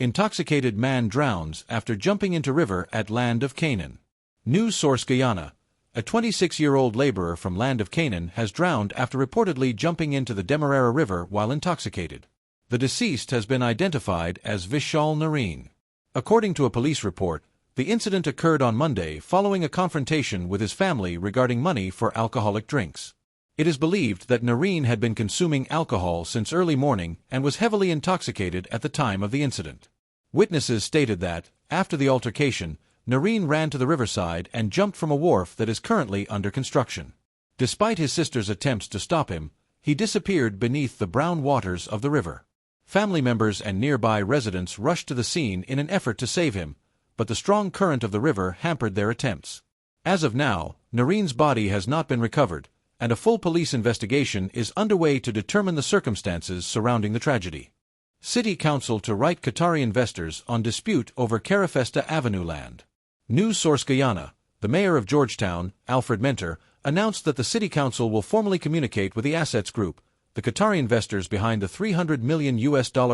Intoxicated man drowns after jumping into river at Land of Canaan. News source Guyana. A 26-year-old laborer from Land of Canaan has drowned after reportedly jumping into the Demerara River while intoxicated. The deceased has been identified as Vishal Nareen. According to a police report, the incident occurred on Monday following a confrontation with his family regarding money for alcoholic drinks. It is believed that Nareen had been consuming alcohol since early morning and was heavily intoxicated at the time of the incident. Witnesses stated that, after the altercation, Nareen ran to the riverside and jumped from a wharf that is currently under construction. Despite his sister's attempts to stop him, he disappeared beneath the brown waters of the river. Family members and nearby residents rushed to the scene in an effort to save him, but the strong current of the river hampered their attempts. As of now, Nareen's body has not been recovered, and a full police investigation is underway to determine the circumstances surrounding the tragedy. City Council to right Qatari investors on dispute over Carafesta Avenue land. News source Guyana. The mayor of Georgetown, Alfred Mentor, announced that the City Council will formally communicate with the Assets Group, the Qatari investors behind the $300 million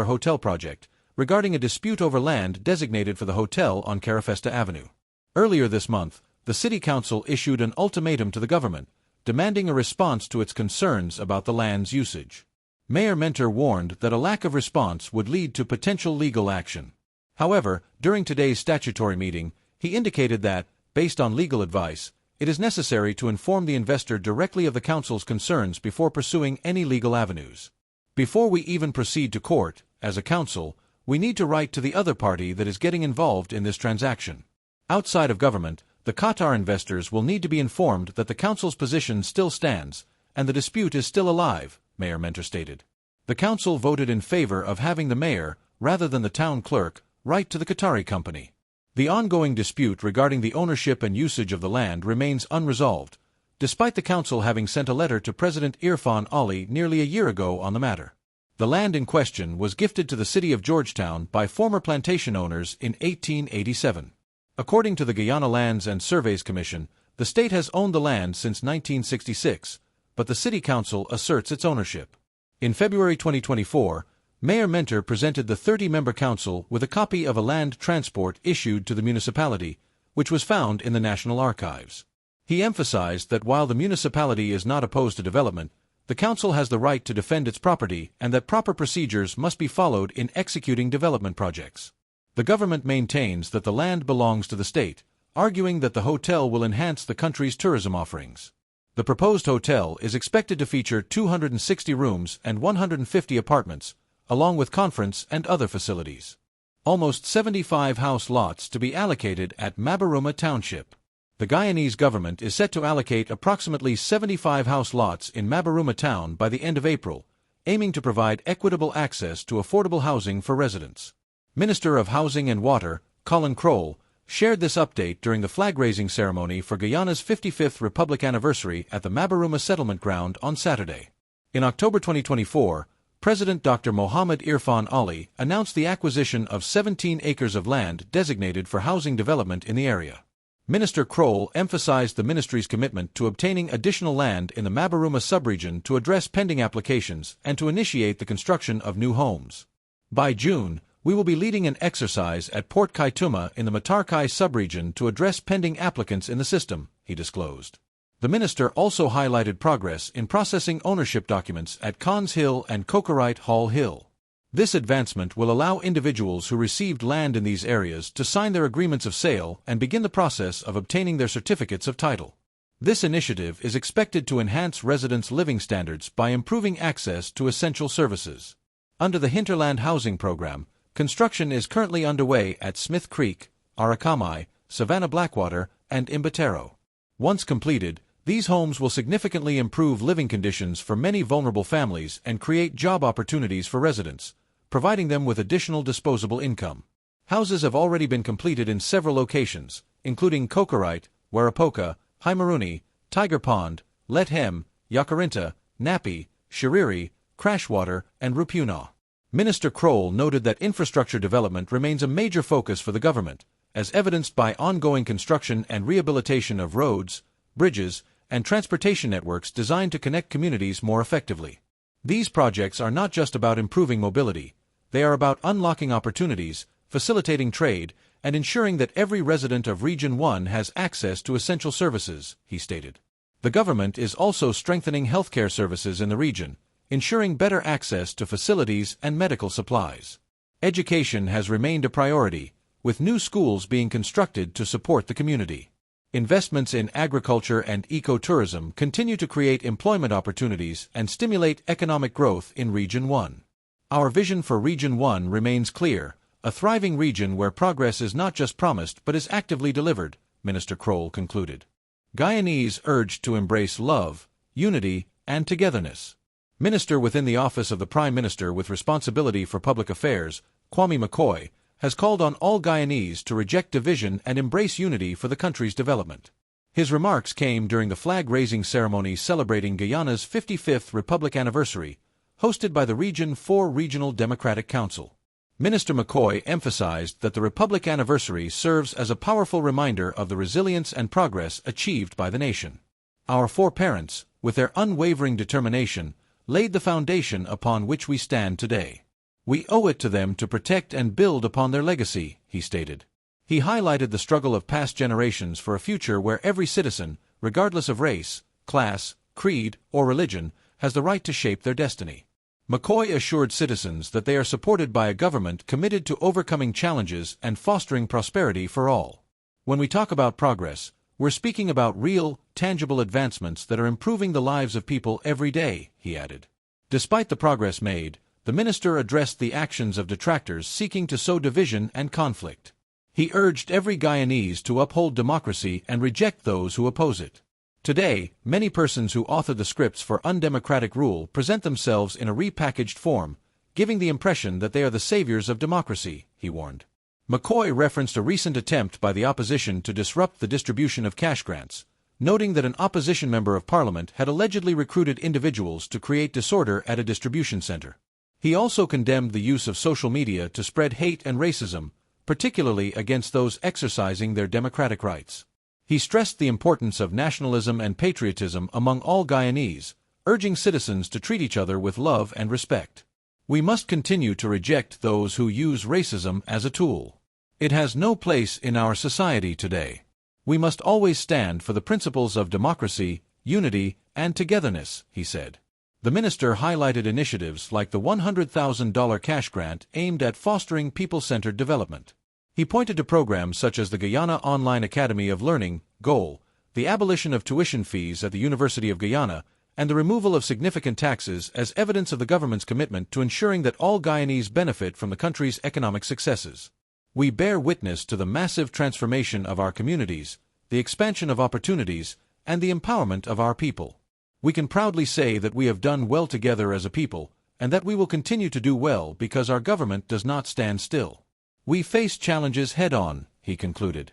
hotel project, regarding a dispute over land designated for the hotel on Carafesta Avenue. Earlier this month, the City Council issued an ultimatum to the government, demanding a response to its concerns about the land's usage. Mayor Mentor warned that a lack of response would lead to potential legal action. However, during today's statutory meeting, he indicated that, based on legal advice, it is necessary to inform the investor directly of the council's concerns before pursuing any legal avenues. Before we even proceed to court, as a council, we need to write to the other party that is getting involved in this transaction. Outside of government, the Qatar investors will need to be informed that the council's position still stands, and the dispute is still alive, Mayor Mentor stated. The council voted in favor of having the mayor, rather than the town clerk, write to the Qatari company. The ongoing dispute regarding the ownership and usage of the land remains unresolved, despite the council having sent a letter to President Irfan Ali nearly a year ago on the matter. The land in question was gifted to the city of Georgetown by former plantation owners in 1887. According to the Guyana Lands and Surveys Commission, the state has owned the land since 1966, but the City Council asserts its ownership. In February 2024, Mayor Mentor presented the 30-member council with a copy of a land transport issued to the municipality, which was found in the National Archives. He emphasized that while the municipality is not opposed to development, the council has the right to defend its property and that proper procedures must be followed in executing development projects. The government maintains that the land belongs to the state, arguing that the hotel will enhance the country's tourism offerings. The proposed hotel is expected to feature 260 rooms and 150 apartments, along with conference and other facilities. Almost 75 house lots to be allocated at Mabaruma Township. The Guyanese government is set to allocate approximately 75 house lots in Mabaruma Town by the end of April, aiming to provide equitable access to affordable housing for residents. Minister of Housing and Water, Colin Crowell, shared this update during the flag-raising ceremony for Guyana's 55th Republic anniversary at the Mabaruma Settlement Ground on Saturday. In October 2024, President Dr. Mohammed Irfan Ali announced the acquisition of 17 acres of land designated for housing development in the area. Minister Crowell emphasized the ministry's commitment to obtaining additional land in the Mabaruma subregion to address pending applications and to initiate the construction of new homes. By June, we will be leading an exercise at Port Kaituma in the Matarkai subregion to address pending applicants in the system, he disclosed. The minister also highlighted progress in processing ownership documents at Cons Hill and Cokerite Hall Hill. This advancement will allow individuals who received land in these areas to sign their agreements of sale and begin the process of obtaining their certificates of title. This initiative is expected to enhance residents' living standards by improving access to essential services. Under the Hinterland Housing Program, construction is currently underway at Smith Creek, Arakamai, Savannah Blackwater, and Imbatero. Once completed, these homes will significantly improve living conditions for many vulnerable families and create job opportunities for residents, providing them with additional disposable income. Houses have already been completed in several locations, including Cokerite, Warapoka, Haimaruni, Tiger Pond, Lethem, Yakarinta, Napi, Shiriri, Crashwater, and Rupuna. Minister Crowell noted that infrastructure development remains a major focus for the government, as evidenced by ongoing construction and rehabilitation of roads, bridges, and transportation networks designed to connect communities more effectively. These projects are not just about improving mobility, they are about unlocking opportunities, facilitating trade, and ensuring that every resident of Region 1 has access to essential services, he stated. The government is also strengthening healthcare services in the region, ensuring better access to facilities and medical supplies. Education has remained a priority, with new schools being constructed to support the community. Investments in agriculture and ecotourism continue to create employment opportunities and stimulate economic growth in Region 1. Our vision for Region 1 remains clear, a thriving region where progress is not just promised but is actively delivered, Minister Kroll concluded. Guyanese urged to embrace love, unity, and togetherness. Minister within the Office of the Prime Minister with responsibility for public affairs, Kwame McCoy, has called on all Guyanese to reject division and embrace unity for the country's development. His remarks came during the flag-raising ceremony celebrating Guyana's 55th Republic anniversary, hosted by the Region 4 Regional Democratic Council. Minister McCoy emphasized that the Republic anniversary serves as a powerful reminder of the resilience and progress achieved by the nation. Our foreparents, with their unwavering determination, laid the foundation upon which we stand today. We owe it to them to protect and build upon their legacy, he stated. He highlighted the struggle of past generations for a future where every citizen, regardless of race, class, creed, or religion, has the right to shape their destiny. McCoy assured citizens that they are supported by a government committed to overcoming challenges and fostering prosperity for all. When we talk about progress, we're speaking about real, tangible advancements that are improving the lives of people every day, he added. Despite the progress made, the minister addressed the actions of detractors seeking to sow division and conflict. He urged every Guyanese to uphold democracy and reject those who oppose it. Today, many persons who author the scripts for undemocratic rule present themselves in a repackaged form, giving the impression that they are the saviors of democracy, he warned. McCoy referenced a recent attempt by the opposition to disrupt the distribution of cash grants, noting that an opposition member of parliament had allegedly recruited individuals to create disorder at a distribution center. He also condemned the use of social media to spread hate and racism, particularly against those exercising their democratic rights. He stressed the importance of nationalism and patriotism among all Guyanese, urging citizens to treat each other with love and respect. We must continue to reject those who use racism as a tool. It has no place in our society today. We must always stand for the principles of democracy, unity, and togetherness, he said. The minister highlighted initiatives like the $100,000 cash grant aimed at fostering people-centered development. He pointed to programs such as the Guyana Online Academy of Learning, GOAL, the abolition of tuition fees at the University of Guyana, and the removal of significant taxes as evidence of the government's commitment to ensuring that all Guyanese benefit from the country's economic successes. We bear witness to the massive transformation of our communities, the expansion of opportunities, and the empowerment of our people. We can proudly say that we have done well together as a people, and that we will continue to do well because our government does not stand still. We face challenges head-on, he concluded.